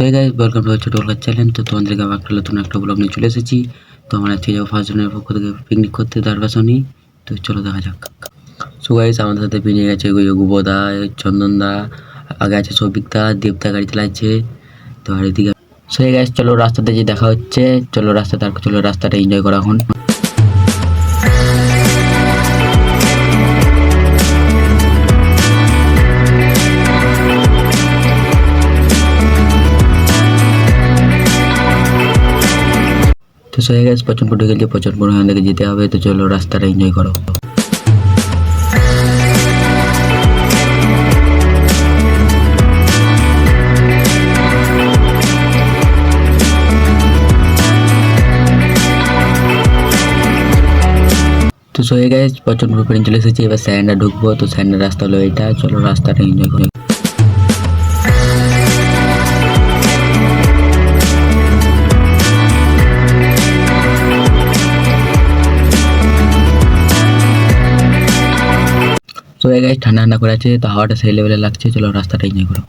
So guys welcome to ছোট blog channel. তো তোমাদেরকে আবার একটা নতুন একটা ব্লগ নিয়ে চলে এসেছি। তো আমরা আজকে যাবো ফার্স্ট জনের পক্ষ থেকে পিকনিক করতে দারবাসনি। তো চলো দেখা যাক। সো গাইস আমাদের সাথে পিকনিক আছে গুবোদা, চন্দনদা, আগে আছে সৌভিকদা, দেবদা গাড়ি চালাচ্ছে। তো আর এদিকে সো গাইস চলো রাস্তাতে যে দেখা হচ্ছে, চলো রাস্তাটা এনজয় করা এখন। তো সো গাইস পছন্দ গেলে পছন্দ এখান থেকে যেতে হবে। তো চলো রাস্তাটা এনজয় করো। তো সো গাইস পছন্দ পর্যন্ত চলে এসেছি, এবার স্যান্ডা ঢুকবো। তো স্যান্ডার রাস্তা হলো এটা, চলো রাস্তাটা এনজয় করি। সো গাইস ঠান্ডা করে আছে, তো হাওয়াটা সেই লেভেলে লাগছে, চলো রাস্তাটা এনজয় করো।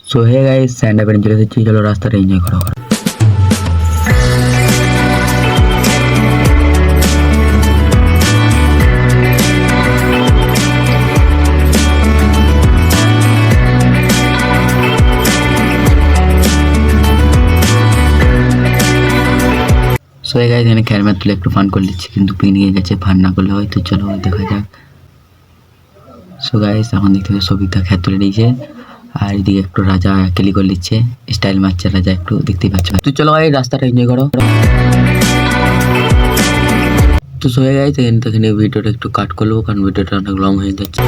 সো হে গাইস স্যান্ডা পেরিয়ে চলে এসেছি, চলো রাস্তাটা এনজয় করো। সো গাইস এখানে ক্যামেরা তুলে একটু ফান করে নিচ্ছি, কিন্তু পিকনিকে গেছে ফান না করলে হয়। তো চলো দেখা যাক। সো গাইস এখন দেখতে পাচ্ছি সৌভিকদা খ্যাত তুলে নিয়েছে, আর এদিকে একটু রাজা কেলি করে নিচ্ছে, স্টাইল মারছে রাজা একটু, দেখতেই পাচ্ছ। তো চলো ভাই রাস্তাটা এনজয় করো। তো সো গাইস এখানে ভিডিওটা একটু কাট করবো, কারণ ভিডিওটা অনেক লং হয়ে যাচ্ছে।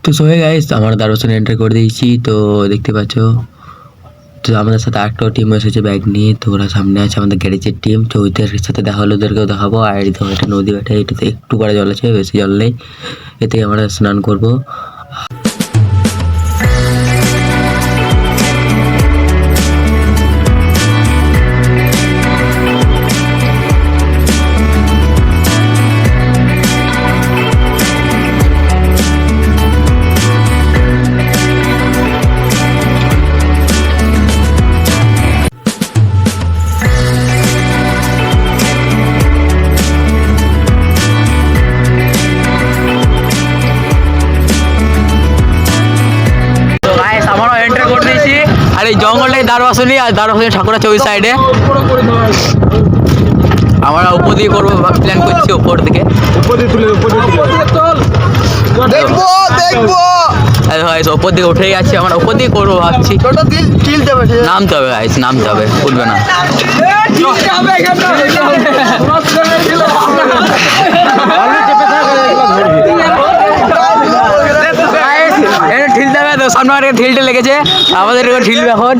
তো সো গাইস আমরা দারবাসনে এন্টার করে দিয়েছি, তো দেখতে পাচ্ছ। তো আমাদের সাথে আরেকটা টিম এসেছে ব্যাগ নিয়ে, তো ওরা সামনে আছে আমাদের গ্যারেজের টিম। তো ওইদের সাথে দেখা হলো, ওদেরকেও দেখাবো। আর এদিকে একটা নদী বেটা, এটাতে একটু করে জল আছে, বেশি জল নেই, এতে আমরা স্নান করবো। আর এই জঙ্গলটাই দারবাসনি, আর দারবাসনি ঠাকুর আছে ওই সাইডে। আমরা উপর দিকে করবো প্ল্যান করছি, উপর দিকে উপর দিকে উঠে যাচ্ছি, আমরা উপর দিকে করবো ভাবছি। নামতে হবে গাইস, নামতে হবে, উঠবে না। ঢিলতে হবে, তো সামনে একটা ঢিলটা লেগেছে, আমাদের ঢিলবে এখন।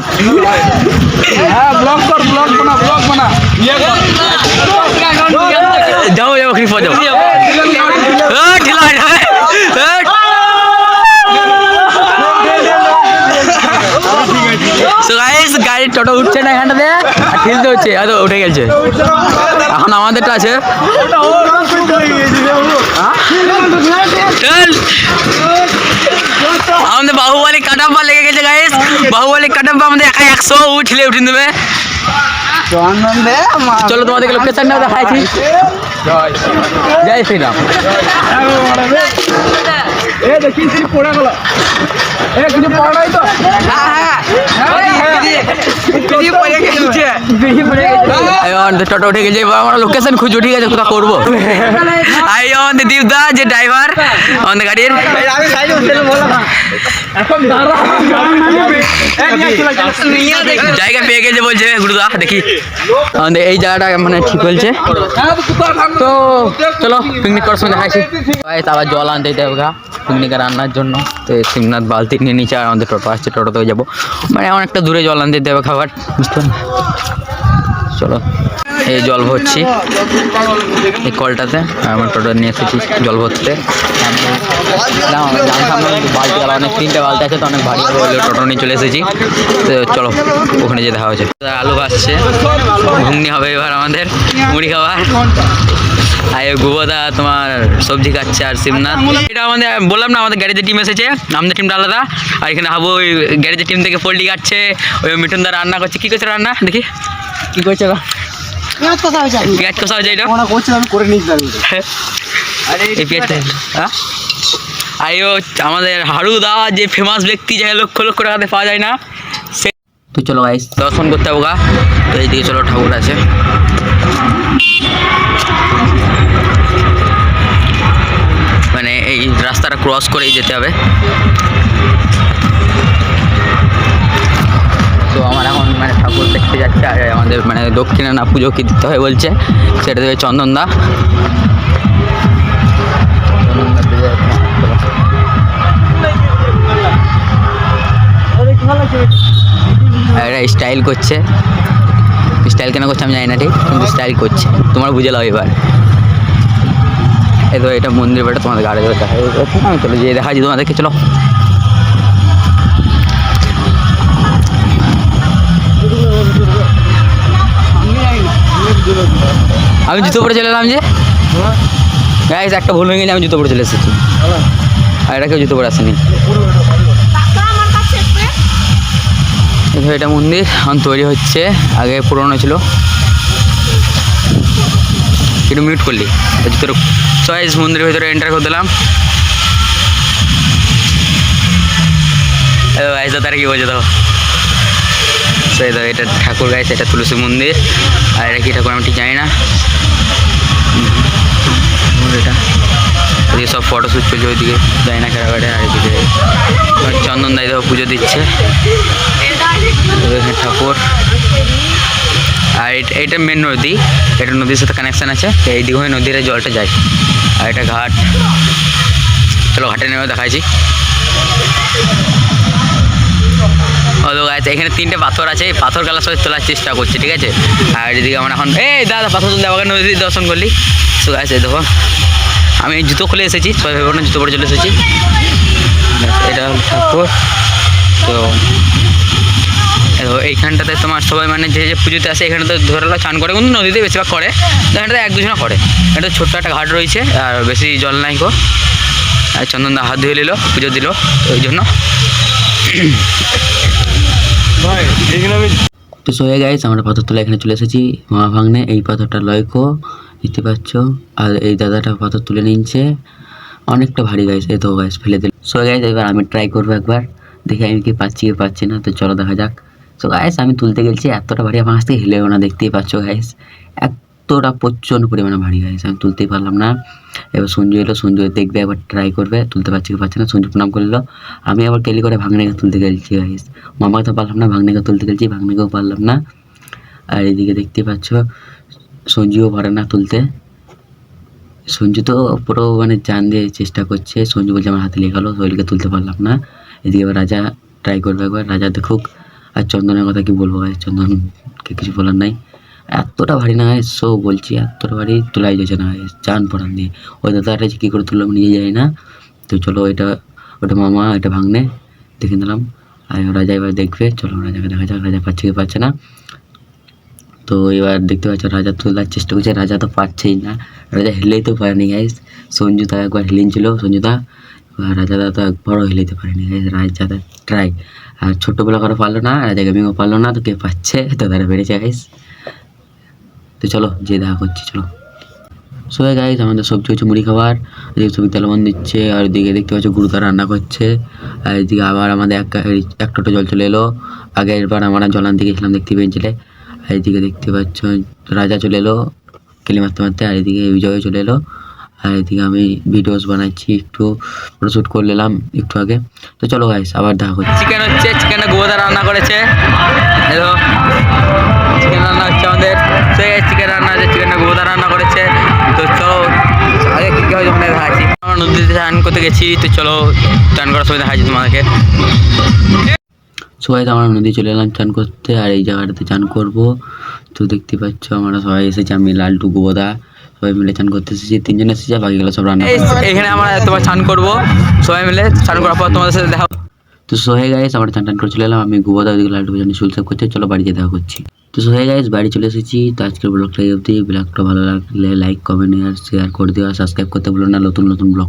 যাও যাও খিফা যাও। গাড়ির টোটো উঠছে না এখানটাতে, আর ঠেলতে হচ্ছে, হয়তো উঠে গেছে। এখন আমাদেরটা আছে, আমাদের বাহুবলী কাটাপ্পা লেগে গেছে গাইস। বাহুবলী কাটাপ্পা আমাদের 100 উঠলে উঠে দেবে। চলো তোমাদেরকে লোকেশনটা দেখাইছি। জয় শ্রীরাম। দেখি পড়ে গেল, কিছু পড়াই তো। আমাদের টোটো উঠে গেছে, এবার আমরা লোকেশন খুঁজো, ঠিক আছে কোথাও করবো। আই আমাদের দীপদা যে ড্রাইভার আমাদের গাড়ির, জায়গা পেয়ে গেছে বলছে গুরুদা। দেখি আমাদের এই জায়গাটা মানে ঠিক বলছে, তো চলো পিকনিক করার সময় দেখাচ্ছি। আবার জল আনতে দিতে হবে পিকনিকে রান্নার জন্য। তো শিবনাথ বালতি নিয়ে নিচে, আর আমাদের টোটো আসছে, টোটোতে যাবো, মানে অনেকটা দূরে জল আনতে দিতে হবে খাবার, বুঝতে পারলেন। চলো এই জল ভরছি এই কলটাতে, আমার টোটো নিয়ে এসেছি জল ভরতে। বালতি অনেক 3টে বালতি আছে, তো অনেক ভারী হবে, টোটো নিয়ে চলে এসেছি। তো চলো ওখানে যে দেখা হচ্ছে। আলু ভাসছে, ঘুগনি হবে এবার আমাদের, মুড়ি খাবার। আর গুবদা তোমার সবজি কাটছে, আর শিবনাথ। এটা আমাদের বললাম না, আমাদের গ্যারেজের টিম এসেছে, আমাদের টিমটা আলাদা। আর এখানে হাবু ওই গ্যারেজের টিম থেকে পোল্ট্রি কাটছে, ওই মিঠুনদা রান্না করছে। কি করছে রান্না দেখি, কি করছে? পেঁয়াজ কষা হয়েছে এটা, আইও আমাদের হারুদা যে ফেমাস ব্যক্তি, যাই লক্ষ লক্ষ টাকাতে পাওয়া যায় না সে। তো চলো গাইস দর্শন করতে হবে গা। তো এইদিকে চলো ঠাকুর আছে, মানে এই রাস্তাটা ক্রস করেই যেতে হবে। তো আমার এখন মানে ঠাকুর দেখতে যাচ্ছে, আর আমাদের মানে দক্ষিণে না পুজো কি দিতে হয় বলছে, সেটা দেবে চন্দনদা। এরা স্টাইল করছে, স্টাইল কেন করছে আমি জানি না ঠিক, কিন্তু স্টাইল করছে, তোমার বুঝে লাও এবার। এই তো এটা মন্দির বাড়িটা তোমাদের গাড়ি দেখা, আমি চলো যেয়ে দেখা যাই তোমাদেরকে, চলো। আমি জুতো পরে চলে এলাম যে গাইস, একটা ভুল হয়ে গেলে, আমি জুতো পরে চলে এসেছি, আর এটা কেউ জুতো পরে আসেনি। এটা মন্দির এখন তৈরি হচ্ছে, আগে পুরনো ছিল। একটু মিউট করলি ভিতরে, চয়েস মন্দিরের ভিতরে এন্টার করে দিলাম। গাইস তারা কি বলছে দেখো, সেই দেখো এটা ঠাকুর গাইস, এটা তুলসী মন্দির। আর এটা কি ঠাকুর আমি ঠিক জানি না। এটা এদিকে সব ফটোশ্যুট চলছে, ওইদিকে যাই না খেলাঘাটে। আর এদিকে চন্দন দাই দেখো পুজো দিচ্ছে, ঠাকুর। আর এটা মেন নদী, এটা নদীর সাথে কানেকশান আছে, এইদিকে হয়ে নদীর জলটা যায়। আর এটা ঘাট, চলো ঘাটে নেমে দেখাচ্ছি। এখানে 3টে পাথর আছে, এই পাথর গালা সব তোলার চেষ্টা করছে, ঠিক আছে। আর এদিকে আমরা এখন এই দাদা পাথর তুলতে আমাকে নদী দর্শন করলি। সো আছে দেখো, আমি জুতো খুলে এসেছি, সবাই ভেবে না জুতো পরে চলে এসেছি। এটা হল ঠাকুর। তো এইখানটাতে তোমার সবাই মানে যে যে পুজোতে আসে, এখানে তো ধরো চান করে, কিন্তু নদীতে বেশিরভাগ করে, এখানটাতে 1-2 জন করে। এটা ছোট্ট একটা ঘাট রয়েছে, আর বেশি জল নাই গো। আর চন্দনদা হাত ধুয়ে নিল, পুজো দিল, ওই জন্য। তো সোয়ে গাইস, আমরা পাথর তোলা এখানে চলে এসেছি মা ভাঙনে। এই পাথরটা লয়কো দেখতে পাচ্ছ, আর এই দাদাটা পাথর তুলে নিচ্ছে, অনেকটা ভারী গাইস। এই তো গাইস ফেলে দিল। সো গাইস এবার আমি ট্রাই করবো একবার, দেখি আমি কি পাচ্ছি কি পাচ্ছি না। তো চলো দেখা যাক। সো গাইস আমি তুলতে গেছি, এতটা ভারী আমার আসতে হিলেও না, দেখতেই পাচ্ছ গাইস, এতটা প্রচণ্ড পরিমাণে ভারী গাইস, আমি তুলতেই পারলাম না। এবার সঞ্জু এলো, সঞ্জু দেখবে, একবার ট্রাই করবে, তুলতে পারছি কি পাচ্ছে না। সঞ্জু প্রণাম করলো, আমি আবার কেলি করে ভাঙনাকে তুলতে গেছি গাইস। মামাকে তো পারলাম না, ভাঙনাকে তুলতে গেছি, ভাঙনাকেও পারলাম না। আর এদিকে দেখতেই পাচ্ছ সঞ্জুও পারে না তুলতে, সঞ্জু তো পুরো মানে জান দিয়ে চেষ্টা করছে। সঞ্জু বলছে আমার হাতে লেগে গেলো, শরীরকে তুলতে পারলাম না। এদিকে এবার রাজা ট্রাই করবে একবার, রাজা দেখুক। আর চন্দনের কথা কি বলবো ভাই, চন্দনকে কিছু বলার নাই, এতটা ভারী না হয়। সো বলছি এতটা ভারী তোলাই যাচ্ছে না, চান পড়ান দিয়ে। ওই দাদাটা কী করে তুললাম নিজে যাই না। তো চলো ওটা মামা, এটা ভাঙনে দেখে নিলাম। আর রাজা এবার দেখবে, চলো রাজাকে দেখা যাক রাজা পাচ্ছে কি পাচ্ছে না। তো এবার দেখতে পাচ্ছ রাজা তোলার চেষ্টা করছে, রাজা তো পারছেই না, রাজা হিলেই তো পারেনি গাইস। সঞ্জুদা একবার হিলিয়েছিল, সঞ্জুদা, রাজাদা তো একবারও হিলাইতে পারেনি গাইস। রাজাদা ট্রাই, আর ছোটোবেলা করে পারলো না, রাজা গেমিংও পারলো না। তো কে পাচ্ছে, তো তারা বেড়েছে গাইস। তো চলো যে দেখা করছি, চলো। সো গাইস আমাদের সবজি হচ্ছে মুড়ি খাবার, এদিকে সবজি তেলমন দিচ্ছে, আর এদিকে দেখতে পাচ্ছ গুরুদার রান্না করছে, আর এদিকে আবার আমাদের এক টোটো জল চলে এলো। আগের বার আমরা জল আনতে গেছিলাম দেখতে পেয়েছিলে। আর এদিকে দেখতে পাচ্ছ রাজা চলে এলো কেলি মারতে মারতে, আর এদিকে বিজয় চলে এলো। আর এদিকে আমি ভিডিওস বানাচ্ছি, একটু শ্যুট করে নিলাম একটু আগে। তো চলো গাইস আবার দেখা হচ্ছে। চিকেন হচ্ছে, চিকেনটা গোদা রান্না করেছে। হ্যালো, চিকেন রান্না হচ্ছে আমাদের। চিকেন রান্না হচ্ছে, চিকেনটা গোদা রান্না করেছে। তো চলো আগে কী কী হয় ওখানে দেখাচ্ছি। আমরা নদীতে স্নান করতে গেছি, তো চলো স্নান করার সময় দেখাচ্ছি তোমাদেরকে। সবাই আমরা নদী চলে এলাম চান করতে, আর এই জায়গাটাতে চান করব। তো দেখতে পাচ্ছ আমরা সবাই এসেছি, আমি লালটু গোবদা সবাই মিলে চান করতে এসেছি, 3 জন এসেছি, বাকিগুলো সব রান্না। এখানে আমরা তোমার চান করবো সবাই মিলে, চান করার পর তোমাদের সাথে দেখা। তো সোহে গাইস আমরা চান করে চলে এলাম, আমি গোবদা ওইদিকে লালটু জন্য সুলসাব করছে। চলো বাড়িতে দেখা করছি। তো সোহে গাইস বাড়ি চলে এসেছি। তো আজকের ব্লগটা এই অবধি। ব্লগটা ভালো লাগলে লাইক কমেন্ট আর শেয়ার করে দিও, আর সাবস্ক্রাইব করতে ভুলো না নতুন নতুন ব্লগ।